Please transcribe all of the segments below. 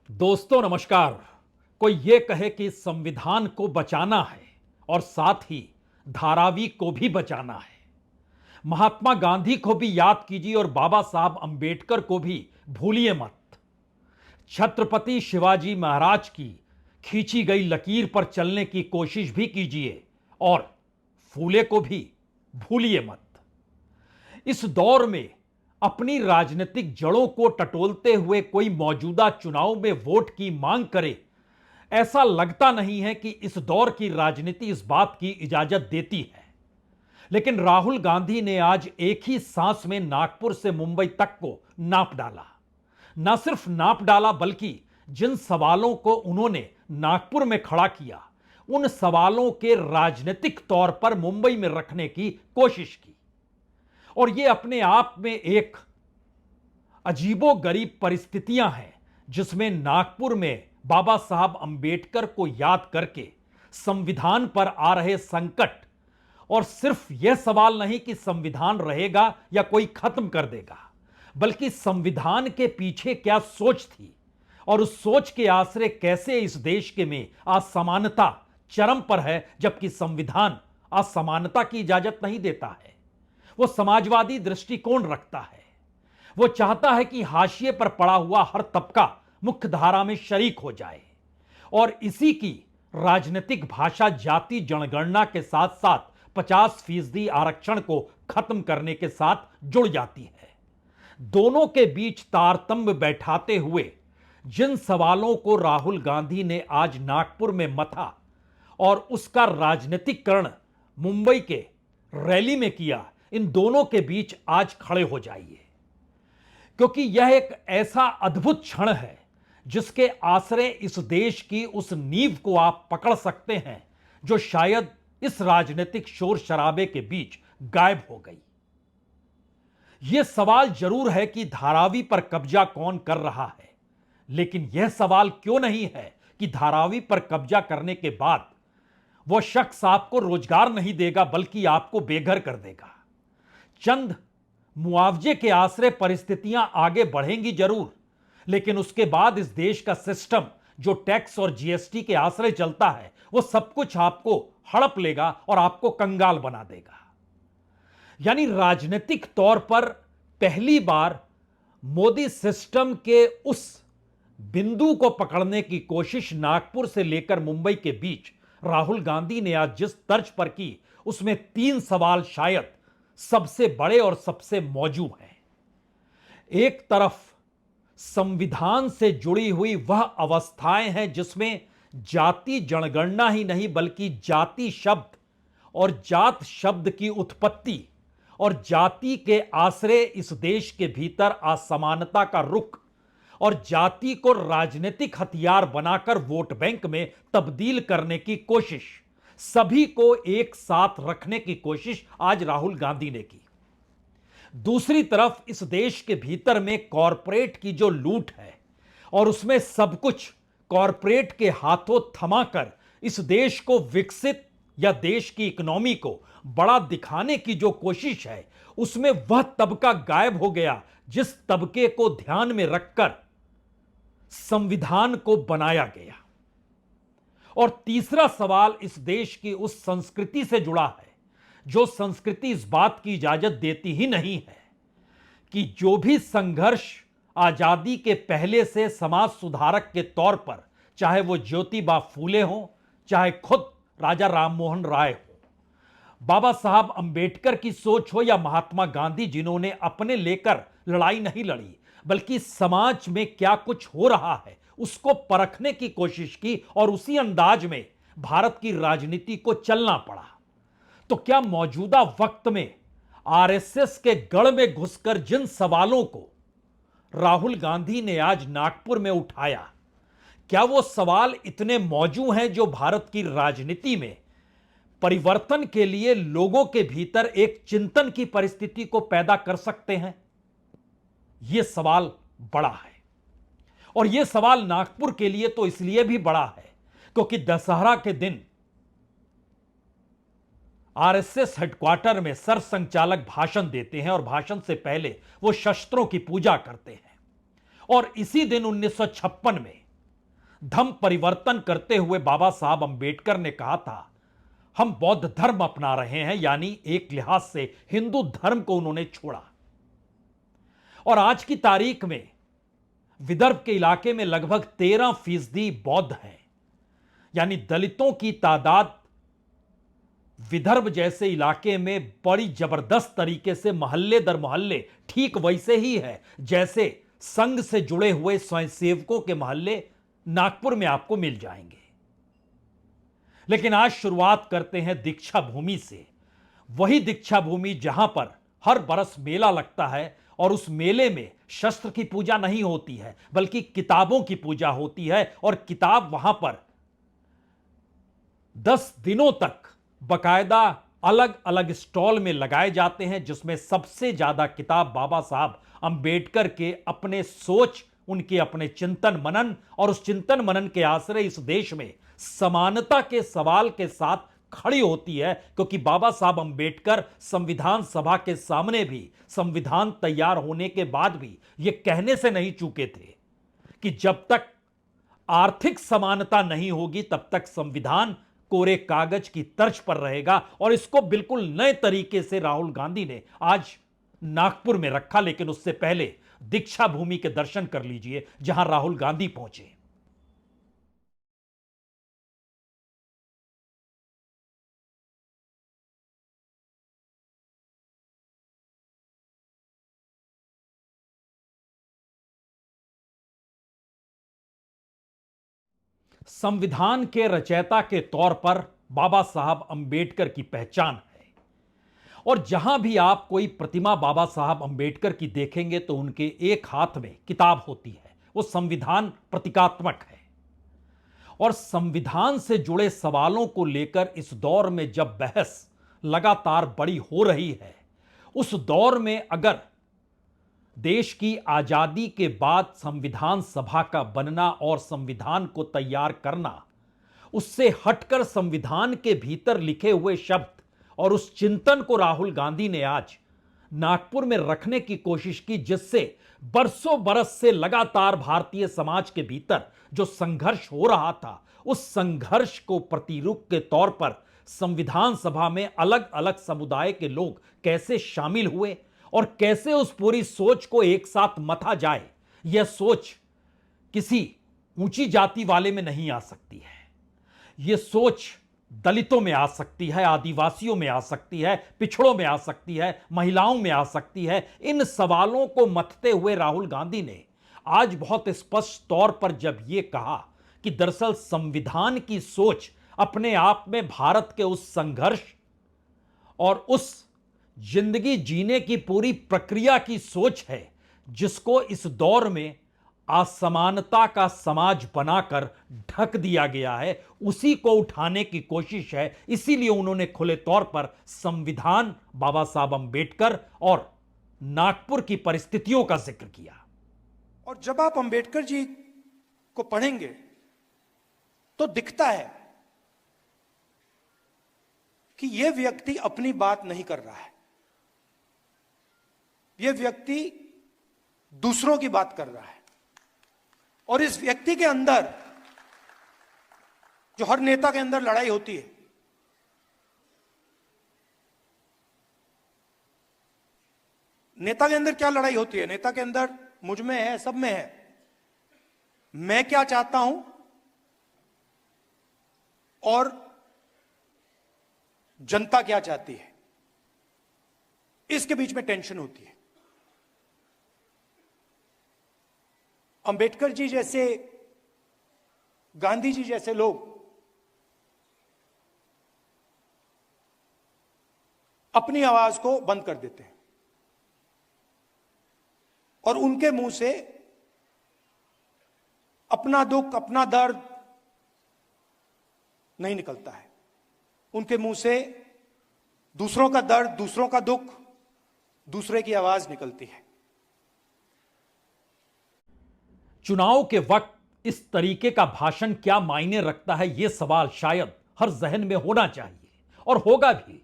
दोस्तों नमस्कार। कोई ये कहे कि संविधान को बचाना है और साथ ही धारावी को भी बचाना है। महात्मा गांधी को भी याद कीजिए और बाबा साहब अंबेडकर को भी भूलिए मत। छत्रपति शिवाजी महाराज की खींची गई लकीर पर चलने की कोशिश भी कीजिए और फूले को भी भूलिए मत। इस दौर में अपनी राजनीतिक जड़ों को टटोलते हुए कोई मौजूदा चुनाव में वोट की मांग करे, ऐसा लगता नहीं है कि इस दौर की राजनीति इस बात की इजाजत देती है। लेकिन राहुल गांधी ने आज एक ही सांस में नागपुर से मुंबई तक को नाप डाला। न सिर्फ नाप डाला बल्कि जिन सवालों को उन्होंने नागपुर में खड़ा किया, उन सवालों के राजनीतिक तौर पर मुंबई में रखने की कोशिश की। और यह अपने आप में एक अजीबोगरीब परिस्थितियां हैं जिसमें नागपुर में बाबा साहब अंबेडकर को याद करके संविधान पर आ रहे संकट, और सिर्फ यह सवाल नहीं कि संविधान रहेगा या कोई खत्म कर देगा, बल्कि संविधान के पीछे क्या सोच थी और उस सोच के आश्रय कैसे इस देश के में असमानता चरम पर है, जबकि संविधान असमानता की इजाजत नहीं देता है। वो समाजवादी दृष्टिकोण रखता है। वो चाहता है कि हाशिए पर पड़ा हुआ हर तबका मुख्य धारा में शरीक हो जाए, और इसी की राजनीतिक भाषा जाति जनगणना के साथ साथ 50% आरक्षण को खत्म करने के साथ जुड़ जाती है। दोनों के बीच तारतम्य बैठाते हुए जिन सवालों को राहुल गांधी ने आज नागपुर में मथा और उसका राजनीतिकरण मुंबई के रैली में किया, इन दोनों के बीच आज खड़े हो जाइए, क्योंकि यह एक ऐसा अद्भुत क्षण है जिसके आश्रय इस देश की उस नींव को आप पकड़ सकते हैं जो शायद इस राजनीतिक शोर शराबे के बीच गायब हो गई। यह सवाल जरूर है कि धारावी पर कब्जा कौन कर रहा है, लेकिन यह सवाल क्यों नहीं है कि धारावी पर कब्जा करने के बाद वह शख्स आपको रोजगार नहीं देगा बल्कि आपको बेघर कर देगा। चंद मुआवजे के आश्रय परिस्थितियां आगे बढ़ेंगी जरूर, लेकिन उसके बाद इस देश का सिस्टम जो टैक्स और जीएसटी के आश्रय चलता है, वो सब कुछ आपको हड़प लेगा और आपको कंगाल बना देगा। यानी राजनीतिक तौर पर पहली बार मोदी सिस्टम के उस बिंदु को पकड़ने की कोशिश नागपुर से लेकर मुंबई के बीच राहुल गांधी ने आज जिस तर्ज पर की, उसमें 3 सवाल शायद सबसे बड़े और सबसे मौजूद हैं। एक तरफ संविधान से जुड़ी हुई वह अवस्थाएं हैं जिसमें जाति जनगणना ही नहीं बल्कि जाति शब्द और जात शब्द की उत्पत्ति और जाति के आश्रय इस देश के भीतर असमानता का रुख और जाति को राजनीतिक हथियार बनाकर वोट बैंक में तब्दील करने की कोशिश, सभी को एक साथ रखने की कोशिश आज राहुल गांधी ने की। दूसरी तरफ इस देश के भीतर में कॉरपोरेट की जो लूट है और उसमें सब कुछ कॉरपोरेट के हाथों थमाकर इस देश को विकसित या देश की इकोनॉमी को बड़ा दिखाने की जो कोशिश है, उसमें वह तबका गायब हो गया जिस तबके को ध्यान में रखकर संविधान को बनाया गया। और तीसरा सवाल इस देश की उस संस्कृति से जुड़ा है जो संस्कृति इस बात की इजाजत देती ही नहीं है कि जो भी संघर्ष आजादी के पहले से समाज सुधारक के तौर पर, चाहे वो ज्योतिबा फूले हो, चाहे खुद राजा राममोहन राय हो, बाबा साहब अंबेडकर की सोच हो या महात्मा गांधी जिन्होंने अपने लेकर लड़ाई नहीं लड़ी बल्कि समाज में क्या कुछ हो रहा है उसको परखने की कोशिश की, और उसी अंदाज में भारत की राजनीति को चलना पड़ा। तो क्या मौजूदा वक्त में आरएसएस के गढ़ में घुसकर जिन सवालों को राहुल गांधी ने आज नागपुर में उठाया, क्या वो सवाल इतने मौजूद हैं जो भारत की राजनीति में परिवर्तन के लिए लोगों के भीतर एक चिंतन की परिस्थिति को पैदा कर सकते हैं? यह सवाल बड़ा है, और यह सवाल नागपुर के लिए तो इसलिए भी बड़ा है क्योंकि दशहरा के दिन आरएसएस हेडक्वार्टर में सरसंघचालक भाषण देते हैं और भाषण से पहले वो शस्त्रों की पूजा करते हैं। और इसी दिन 1956 में धम्म परिवर्तन करते हुए बाबा साहब अंबेडकर ने कहा था, हम बौद्ध धर्म अपना रहे हैं, यानी एक लिहाज से हिंदू धर्म को उन्होंने छोड़ा। और आज की तारीख में विदर्भ के इलाके में लगभग 13% बौद्ध हैं, यानी दलितों की तादाद विदर्भ जैसे इलाके में बड़ी जबरदस्त तरीके से मोहल्ले दर मोहल्ले ठीक वैसे ही है जैसे संघ से जुड़े हुए स्वयंसेवकों के मोहल्ले नागपुर में आपको मिल जाएंगे। लेकिन आज शुरुआत करते हैं दीक्षा भूमि से, वही दीक्षा भूमि जहां पर हर बरस मेला लगता है और उस मेले में शस्त्र की पूजा नहीं होती है बल्कि किताबों की पूजा होती है। और किताब वहां पर 10 दिनों तक बकायदा अलग अलग स्टॉल में लगाए जाते हैं, जिसमें सबसे ज्यादा किताब बाबा साहब अंबेडकर के अपने सोच, उनके अपने चिंतन मनन और उस चिंतन मनन के आश्रय इस देश में समानता के सवाल के साथ खड़ी होती है। क्योंकि बाबा साहब अंबेडकर संविधान सभा के सामने भी, संविधान तैयार होने के बाद भी यह कहने से नहीं चूके थे कि जब तक आर्थिक समानता नहीं होगी तब तक संविधान कोरे कागज की तर्ज पर रहेगा। और इसको बिल्कुल नए तरीके से राहुल गांधी ने आज नागपुर में रखा। लेकिन उससे पहले दीक्षा भूमि के दर्शन कर लीजिए जहां राहुल गांधी पहुंचे। संविधान के रचयिता के तौर पर बाबा साहब अंबेडकर की पहचान है। और जहां भी आप कोई प्रतिमा बाबा साहब अंबेडकर की देखेंगे तो उनके एक हाथ में किताब होती है, वो संविधान प्रतीकात्मक है। और संविधान से जुड़े सवालों को लेकर इस दौर में जब बहस लगातार बड़ी हो रही है, उस दौर में अगर देश की आजादी के बाद संविधान सभा का बनना और संविधान को तैयार करना, उससे हटकर संविधान के भीतर लिखे हुए शब्द और उस चिंतन को राहुल गांधी ने आज नागपुर में रखने की कोशिश की, जिससे बरसों बरस से लगातार भारतीय समाज के भीतर जो संघर्ष हो रहा था, उस संघर्ष को प्रतिरूप के तौर पर संविधान सभा में अलग अलग समुदाय के लोग कैसे शामिल हुए और कैसे उस पूरी सोच को एक साथ मथा जाए। यह सोच किसी ऊंची जाति वाले में नहीं आ सकती है, यह सोच दलितों में आ सकती है, आदिवासियों में आ सकती है, पिछड़ों में आ सकती है, महिलाओं में आ सकती है। इन सवालों को मथते हुए राहुल गांधी ने आज बहुत स्पष्ट तौर पर जब यह कहा कि दरअसल संविधान की सोच अपने आप में भारत के उस संघर्ष और उस जिंदगी जीने की पूरी प्रक्रिया की सोच है, जिसको इस दौर में असमानता का समाज बनाकर ढक दिया गया है, उसी को उठाने की कोशिश है। इसीलिए उन्होंने खुले तौर पर संविधान, बाबा साहब अंबेडकर और नागपुर की परिस्थितियों का जिक्र किया। और जब आप अंबेडकर जी को पढ़ेंगे तो दिखता है कि यह व्यक्ति अपनी बात नहीं कर रहा है, यह व्यक्ति दूसरों की बात कर रहा है। और इस व्यक्ति के अंदर, जो हर नेता के अंदर लड़ाई होती है, नेता के अंदर क्या लड़ाई होती है? नेता के अंदर मुझ में है, सब में है, मैं क्या चाहता हूं और जनता क्या चाहती है, इसके बीच में टेंशन होती है। अंबेडकर जी जैसे, गांधी जी जैसे लोग अपनी आवाज को बंद कर देते हैं और उनके मुंह से अपना दुख, अपना दर्द नहीं निकलता है। उनके मुंह से दूसरों का दर्द, दूसरों का दुख, दूसरे की आवाज निकलती है। चुनाव के वक्त इस तरीके का भाषण क्या मायने रखता है, यह सवाल शायद हर जहन में होना चाहिए और होगा भी।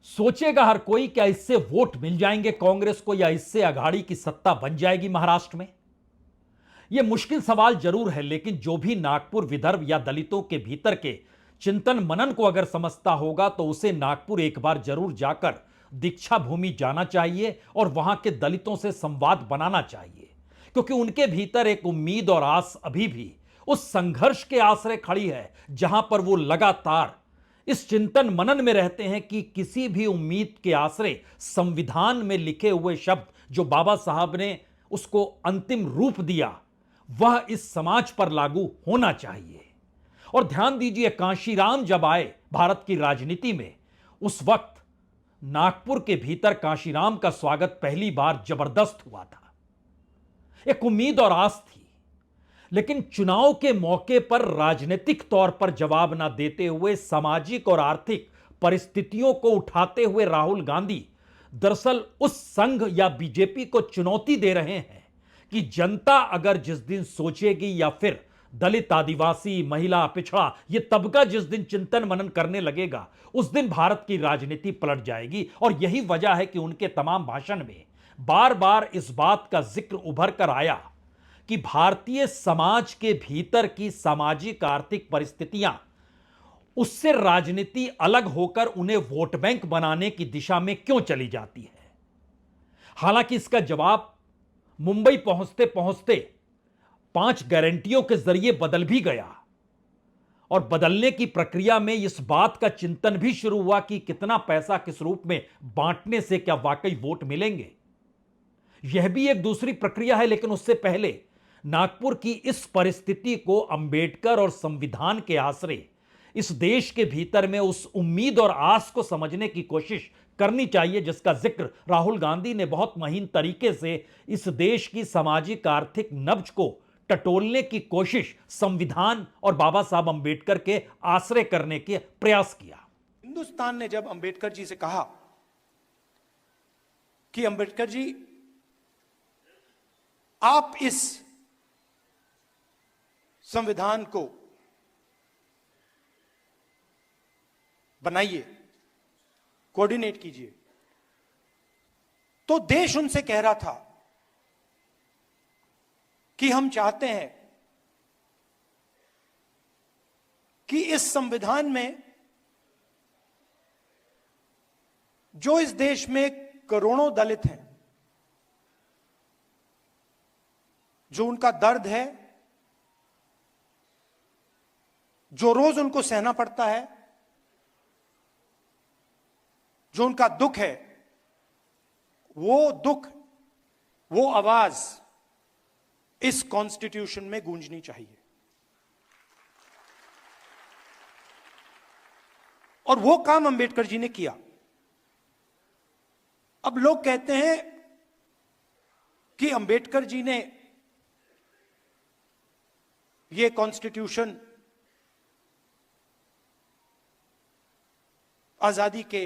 सोचेगा हर कोई, क्या इससे वोट मिल जाएंगे कांग्रेस को, या इससे अघाड़ी की सत्ता बन जाएगी महाराष्ट्र में? यह मुश्किल सवाल जरूर है, लेकिन जो भी नागपुर विदर्भ या दलितों के भीतर के चिंतन मनन को अगर समझता होगा तो उसे नागपुर एक बार जरूर जाकर दीक्षा भूमि जाना चाहिए और वहां के दलितों से संवाद बनाना चाहिए, क्योंकि उनके भीतर एक उम्मीद और आस अभी भी उस संघर्ष के आश्रय खड़ी है जहां पर वो लगातार इस चिंतन मनन में रहते हैं कि किसी भी उम्मीद के आश्रय संविधान में लिखे हुए शब्द जो बाबा साहब ने उसको अंतिम रूप दिया वह इस समाज पर लागू होना चाहिए। और ध्यान दीजिए, कांशीराम जब आए भारत की राजनीति में, उस वक्त नागपुर के भीतर कांशीराम का स्वागत पहली बार जबरदस्त हुआ था। एक उम्मीद और आस थी, लेकिन चुनाव के मौके पर राजनीतिक तौर पर जवाब ना देते हुए सामाजिक और आर्थिक परिस्थितियों को उठाते हुए राहुल गांधी दरअसल उस संघ या बीजेपी को चुनौती दे रहे हैं कि जनता अगर जिस दिन सोचेगी या फिर दलित, आदिवासी, महिला, पिछड़ा ये तबका जिस दिन चिंतन मनन करने लगेगा उस दिन भारत की राजनीति पलट जाएगी। और यही वजह है कि उनके तमाम भाषण में बार बार इस बात का जिक्र उभर कर आया कि भारतीय समाज के भीतर की सामाजिक आर्थिक परिस्थितियां उससे राजनीति अलग होकर उन्हें वोट बैंक बनाने की दिशा में क्यों चली जाती है। हालांकि इसका जवाब मुंबई पहुंचते पहुंचते 5 गारंटियों के जरिए बदल भी गया और बदलने की प्रक्रिया में इस बात का चिंतन भी शुरू हुआ कि कितना पैसा किस रूप में बांटने से क्या वाकई वोट मिलेंगे। यह भी एक दूसरी प्रक्रिया है, लेकिन उससे पहले नागपुर की इस परिस्थिति को अंबेडकर और संविधान के आश्रय इस देश के भीतर में उस उम्मीद और आस को समझने की कोशिश करनी चाहिए जिसका जिक्र राहुल गांधी ने बहुत महीन तरीके से इस देश की सामाजिक आर्थिक नब्ज को टटोलने की कोशिश संविधान और बाबा साहब अंबेडकर के आश्रय करने के प्रयास किया। हिंदुस्तान ने जब अंबेडकर जी से कहा कि अंबेडकर जी आप इस संविधान को बनाइए, कोऑर्डिनेट कीजिए, तो देश उनसे कह रहा था कि हम चाहते हैं कि इस संविधान में जो इस देश में करोड़ों दलित हैं, जो उनका दर्द है, जो रोज उनको सहना पड़ता है, जो उनका दुख है, वो दुख, वो आवाज इस कॉन्स्टिट्यूशन में गूंजनी चाहिए। और वो काम अंबेडकर जी ने किया। अब लोग कहते हैं कि अंबेडकर जी ने ये कॉन्स्टिट्यूशन आजादी के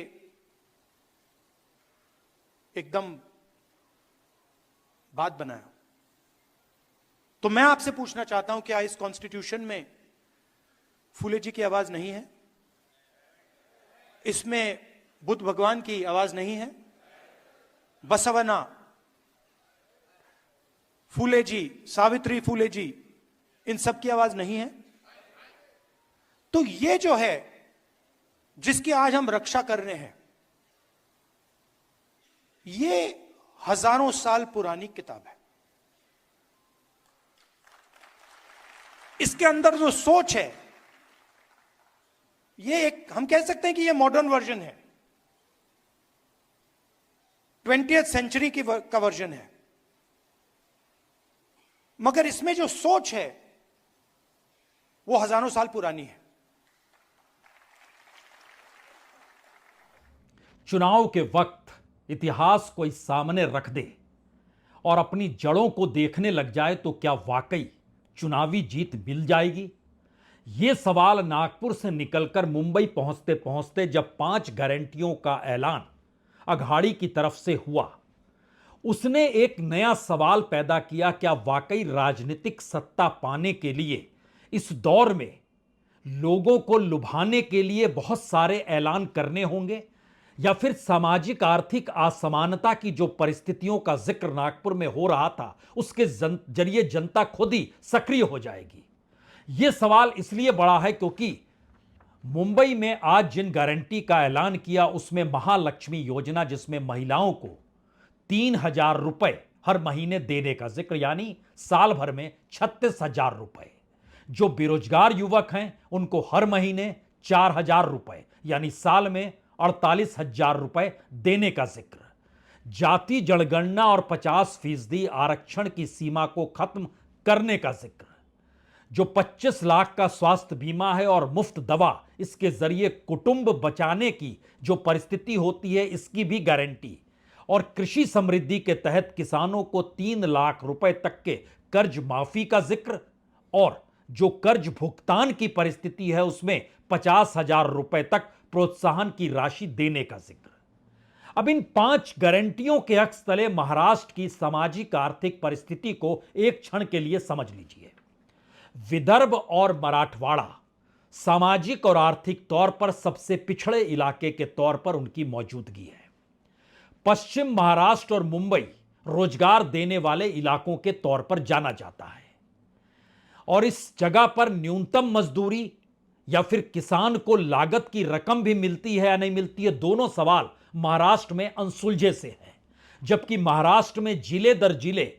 एकदम बाद बनाया। तो मैं आपसे पूछना चाहता हूं, क्या इस कॉन्स्टिट्यूशन में फूले जी की आवाज नहीं है? इसमें बुद्ध भगवान की आवाज नहीं है? बसवना, फूले जी, सावित्री फूले जी, इन सब की आवाज नहीं है? तो ये जो है जिसकी आज हम रक्षा कर रहे हैं, ये हजारों साल पुरानी किताब है। इसके अंदर जो सोच है, ये एक, हम कह सकते हैं कि ये मॉडर्न वर्जन है, 20th सेंचुरी का वर्जन है, मगर इसमें जो सोच है वो हजारों साल पुरानी है। चुनाव के वक्त इतिहास को इस सामने रख दे और अपनी जड़ों को देखने लग जाए तो क्या वाकई चुनावी जीत मिल जाएगी? यह सवाल नागपुर से निकलकर मुंबई पहुंचते पहुंचते जब 5 गारंटियों का ऐलान अघाड़ी की तरफ से हुआ, उसने एक नया सवाल पैदा किया। क्या वाकई राजनीतिक सत्ता पाने के लिए इस दौर में लोगों को लुभाने के लिए बहुत सारे ऐलान करने होंगे, या फिर सामाजिक आर्थिक असमानता की जो परिस्थितियों का जिक्र नागपुर में हो रहा था, उसके जरिए जनता खुद ही सक्रिय हो जाएगी? यह सवाल इसलिए बड़ा है क्योंकि मुंबई में आज जिन गारंटी का ऐलान किया उसमें महालक्ष्मी योजना, जिसमें महिलाओं को 3,000 रुपए हर महीने देने का जिक्र, यानी साल भर में 36,000 रुपए। जो बेरोजगार युवक हैं उनको हर महीने 4,000 रुपए यानी साल में 48,000 रुपए देने का जिक्र। जाति जनगणना और 50% आरक्षण की सीमा को खत्म करने का जिक्र। जो 25 लाख का स्वास्थ्य बीमा है और मुफ्त दवा, इसके जरिए कुटुंब बचाने की जो परिस्थिति होती है, इसकी भी गारंटी। और कृषि समृद्धि के तहत किसानों को 3 लाख रुपए तक के कर्ज माफी का जिक्र। और जो कर्ज भुगतान की परिस्थिति है उसमें 50,000 रुपए तक प्रोत्साहन की राशि देने का जिक्र। अब इन 5 गारंटियों के अक्स तले महाराष्ट्र की सामाजिक आर्थिक परिस्थिति को एक क्षण के लिए समझ लीजिए। विदर्भ और मराठवाड़ा सामाजिक और आर्थिक तौर पर सबसे पिछड़े इलाके के तौर पर उनकी मौजूदगी है। पश्चिम महाराष्ट्र और मुंबई रोजगार देने वाले इलाकों के तौर पर जाना जाता है और इस जगह पर न्यूनतम मजदूरी या फिर किसान को लागत की रकम भी मिलती है या नहीं मिलती है, दोनों सवाल महाराष्ट्र में अनसुलझे से हैं। जबकि महाराष्ट्र में जिले दर जिले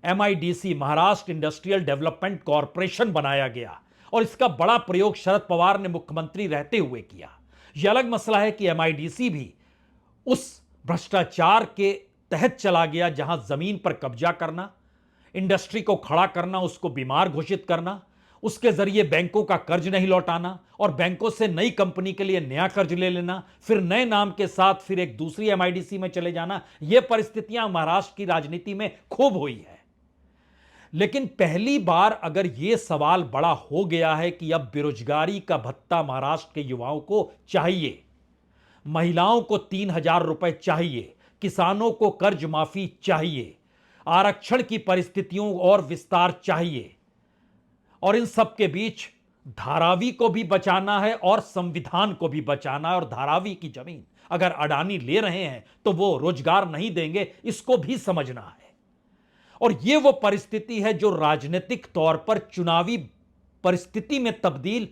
MIDC, Maharashtra industrial development corporation बनाया गया और इसका बड़ा प्रयोग शरद पवार ने मुख्यमंत्री रहते हुए किया। यह अलग मसला है कि MIDC भी उस भ्रष्टाचार के तहत चला गया जहां जमीन पर कब्जा करना, इंडस्ट्री को खड़ा करना, उसको बीमार घोषित करना, उसके जरिए बैंकों का कर्ज नहीं लौटाना और बैंकों से नई कंपनी के लिए नया कर्ज ले लेना, फिर नए नाम के साथ फिर एक दूसरी MIDC में चले जाना। यह परिस्थितियां महाराष्ट्र की राजनीति में खूब हुई है। लेकिन पहली बार अगर यह सवाल बड़ा हो गया है कि अब बेरोजगारी का भत्ता महाराष्ट्र के युवाओं को चाहिए, महिलाओं को 3,000 रुपए चाहिए, किसानों को कर्ज माफी चाहिए, आरक्षण की परिस्थितियों और विस्तार चाहिए, और इन सब के बीच धारावी को भी बचाना है और संविधान को भी बचाना है। और धारावी की जमीन अगर अडानी ले रहे हैं तो वो रोजगार नहीं देंगे, इसको भी समझना है। और यह वो परिस्थिति है जो राजनीतिक तौर पर चुनावी परिस्थिति में तब्दील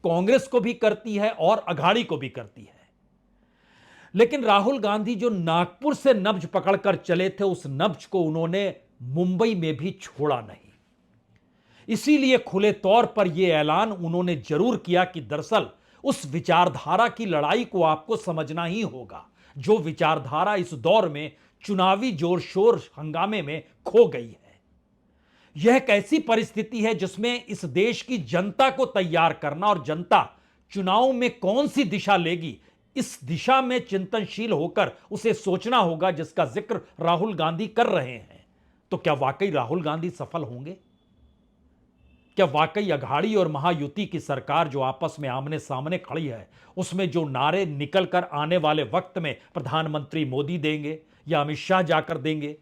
कांग्रेस को भी करती है और अघाड़ी को भी करती है। लेकिन राहुल गांधी जो नागपुर से नब्ज पकड़कर चले थे, उस नब्ज को उन्होंने मुंबई में भी छोड़ा नहीं। इसीलिए खुले तौर पर यह ऐलान उन्होंने जरूर किया कि दरअसल उस विचारधारा की लड़ाई को आपको समझना ही होगा जो विचारधारा इस दौर में चुनावी जोर शोर हंगामे में खो गई है। यह एक ऐसी परिस्थिति है जिसमें इस देश की जनता को तैयार करना और जनता चुनाव में कौन सी दिशा लेगी, इस दिशा में चिंतनशील होकर उसे सोचना होगा, जिसका जिक्र राहुल गांधी कर रहे हैं। तो क्या वाकई राहुल गांधी सफल होंगे? क्या वाकई अघाड़ी और महायुति की सरकार जो आपस में आमने सामने खड़ी है, उसमें जो नारे निकलकर आने वाले वक्त में प्रधानमंत्री मोदी देंगे या अमित शाह जाकर देंगे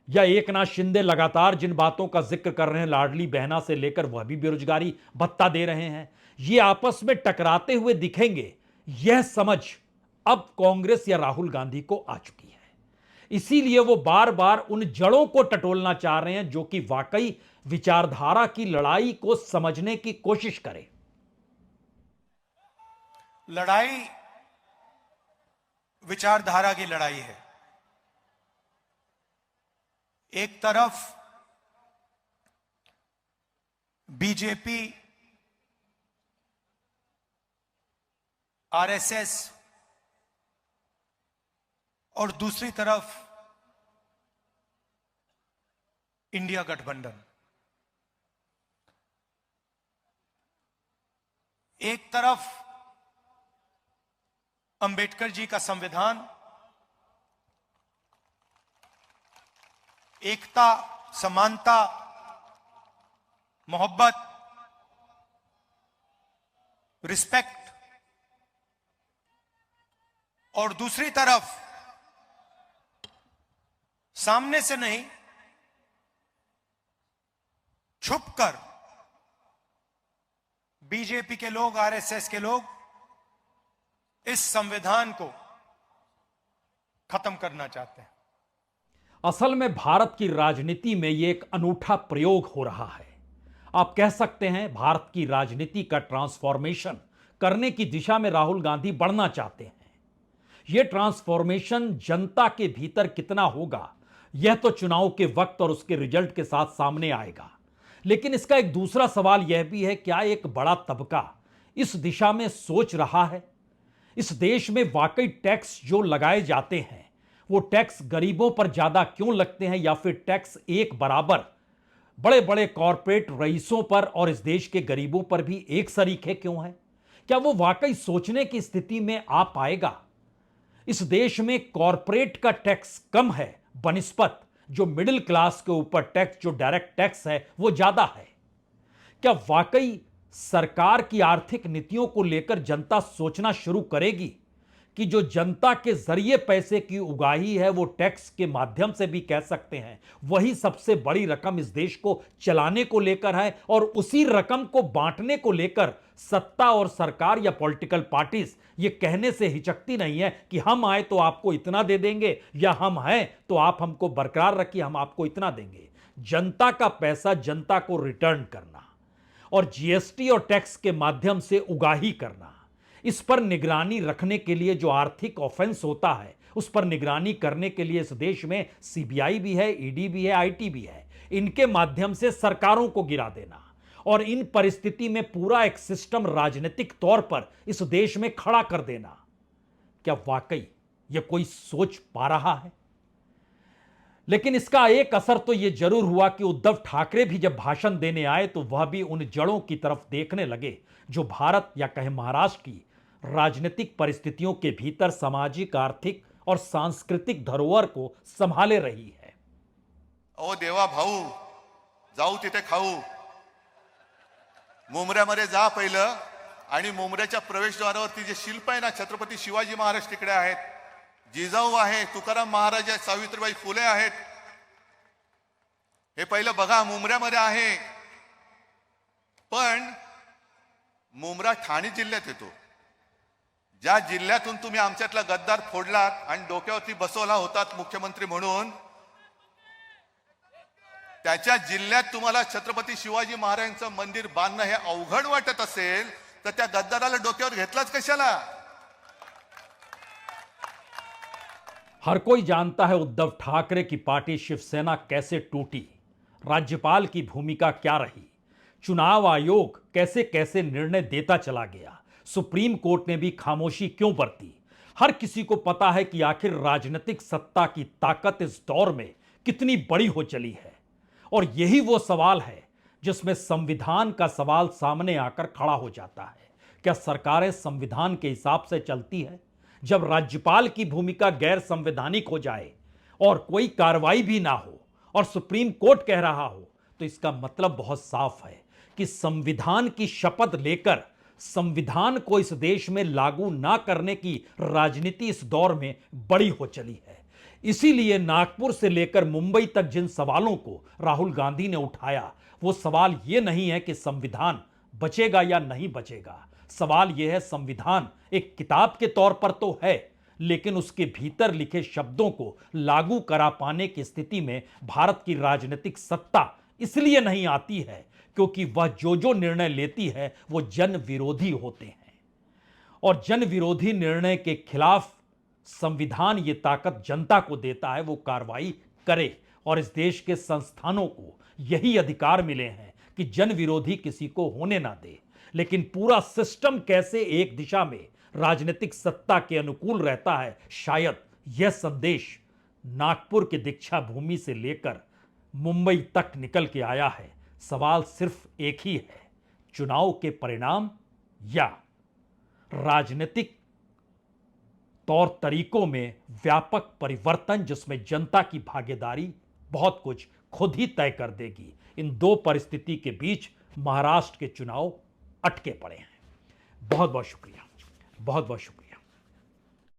या एकनाथ शिंदे लगातार जिन बातों का जिक्र कर रहे हैं, लाडली बहना से लेकर वह भी बेरोजगारी भत्ता दे रहे हैं, ये आपस में टकराते हुए दिखेंगे, यह समझ अब कांग्रेस या राहुल गांधी को आ चुकी है। इसीलिए वो बार बार उन जड़ों को टटोलना चाह रहे हैं जो कि वाकई विचारधारा की लड़ाई को समझने की कोशिश करें। लड़ाई विचारधारा की लड़ाई है। एक तरफ बीजेपी, RSS और दूसरी तरफ इंडिया गठबंधन। एक तरफ अंबेडकर जी का संविधान, एकता, समानता, मोहब्बत, रिस्पेक्ट, और दूसरी तरफ सामने से नहीं, छुपकर बीजेपी के लोग, RSS के लोग इस संविधान को खत्म करना चाहते हैं। असल में भारत की राजनीति में यह एक अनूठा प्रयोग हो रहा है। आप कह सकते हैं भारत की राजनीति का ट्रांसफॉर्मेशन करने की दिशा में राहुल गांधी बढ़ना चाहते हैं। यह ट्रांसफॉर्मेशन जनता के भीतर कितना होगा, यह तो चुनाव के वक्त और उसके रिजल्ट के साथ सामने आएगा। लेकिन इसका एक दूसरा सवाल यह भी है, क्या एक बड़ा तबका इस दिशा में सोच रहा है? इस देश में वाकई टैक्स जो लगाए जाते हैं वो टैक्स गरीबों पर ज्यादा क्यों लगते हैं, या फिर टैक्स एक बराबर बड़े बड़े कॉरपोरेट रईसों पर और इस देश के गरीबों पर भी एक सरीखे क्यों है? क्या वो वाकई सोचने की स्थिति में आ पाएगा? इस देश में कॉरपोरेट का टैक्स कम है बनिस्पत जो मिडिल क्लास के ऊपर टैक्स, जो डायरेक्ट टैक्स है वो ज्यादा है। क्या वाकई सरकार की आर्थिक नीतियों को लेकर जनता सोचना शुरू करेगी कि जो जनता के जरिए पैसे की उगाही है वो टैक्स के माध्यम से भी कह सकते हैं वही सबसे बड़ी रकम इस देश को चलाने को लेकर है, और उसी रकम को बांटने को लेकर सत्ता और सरकार या पॉलिटिकल पार्टीज ये कहने से हिचकती नहीं है कि हम आए तो आपको इतना दे देंगे, या हम हैं तो आप हमको बरकरार रखिए, हम आपको इतना देंगे। जनता का पैसा जनता को रिटर्न करना और जीएसटी और टैक्स के माध्यम से उगाही करना, इस पर निगरानी रखने के लिए जो आर्थिक ऑफेंस होता है उस पर निगरानी करने के लिए इस देश में सीबीआई भी है, ईडी भी है, आईटी भी है। इनके माध्यम से सरकारों को गिरा देना और इन परिस्थिति में पूरा एक सिस्टम राजनीतिक तौर पर इस देश में खड़ा कर देना, क्या वाकई यह कोई सोच पा रहा है? लेकिन इसका एक असर तो यह जरूर हुआ कि उद्धव ठाकरे भी जब भाषण देने आए तो वह भी उन जड़ों की तरफ देखने लगे जो भारत या कहें महाराष्ट्र की राजनीतिक परिस्थितियों के भीतर सामाजिक, आर्थिक और सांस्कृतिक धरोहर को संभाले रही है। ओ देवा भाऊ, जाऊ तिथे खाऊ, मुंबऱ्यामध्ये जा पहिलं, आणि मुंबऱ्याच्या प्रवेशद्वारावरती जे शिल्प आहे ना, छत्रपती शिवाजी महाराज तिकडे आहेत, जिजाऊ आहे, तुकाराम महाराज आहेत, सावित्रीबाई फुले आहेत, हे पहिलं बघा, मुंबऱ्यामध्ये आहे। पण मुंब्रा ठाणे जिल्ह्यात येतो। ज्या जिल्ह्यातून तुम्ही आमच्यातला गद्दार फोडलात आणि डोक्यावरती बसवला होतात मुख्यमंत्री म्हणून, त्याच्या जिल्ह्यात तुम्हाला छत्रपती शिवाजी महाराजांचं मंदिर बांधणं हे अवघड वाटत असेल तर त्या गद्दाराला डोक्यावर घेतलाच कशाला? हर कोई जानता है उद्धव ठाकरे की पार्टी शिवसेना कैसे टूटी, राज्यपाल की भूमिका क्या रही, चुनाव आयोग कैसे कैसे निर्णय देता चला गया, सुप्रीम कोर्ट ने भी खामोशी क्यों बरती। हर किसी को पता है कि आखिर राजनीतिक सत्ता की ताकत इस दौर में कितनी बड़ी हो चली है, और यही वो सवाल है जिसमें संविधान का सवाल सामने आकर खड़ा हो जाता है। क्या सरकारें संविधान के हिसाब से चलती है? जब राज्यपाल की भूमिका गैर संवैधानिक हो जाए और कोई कार्रवाई भी ना हो और सुप्रीम कोर्ट कह रहा हो, तो इसका मतलब बहुत साफ है कि संविधान की शपथ लेकर संविधान को इस देश में लागू ना करने की राजनीति इस दौर में बड़ी हो चली है। इसीलिए नागपुर से लेकर मुंबई तक जिन सवालों को राहुल गांधी ने उठाया, वो सवाल ये नहीं है कि संविधान बचेगा या नहीं बचेगा। सवाल यह है, संविधान एक किताब के तौर पर तो है, लेकिन उसके भीतर लिखे शब्दों को लागू करा पाने की स्थिति में भारत की राजनीतिक सत्ता इसलिए नहीं आती है क्योंकि वह जो निर्णय लेती है वो जन विरोधी होते हैं, और जन विरोधी निर्णय के खिलाफ संविधान ये ताकत जनता को देता है वो कार्रवाई करे, और इस देश के संस्थानों को यही अधिकार मिले हैं कि जन विरोधी किसी को होने ना दे। लेकिन पूरा सिस्टम कैसे एक दिशा में राजनीतिक सत्ता के अनुकूल रहता है, शायद यह संदेश नागपुर के दीक्षा भूमि से लेकर मुंबई तक निकल के आया है। सवाल सिर्फ एक ही है, चुनाव के परिणाम या राजनीतिक तौर तरीकों में व्यापक परिवर्तन जिसमें जनता की भागीदारी बहुत कुछ खुद ही तय कर देगी। इन दो परिस्थिति के बीच महाराष्ट्र के चुनाव अटके पड़े हैं। बहुत बहुत शुक्रिया, बहुत बहुत शुक्रिया।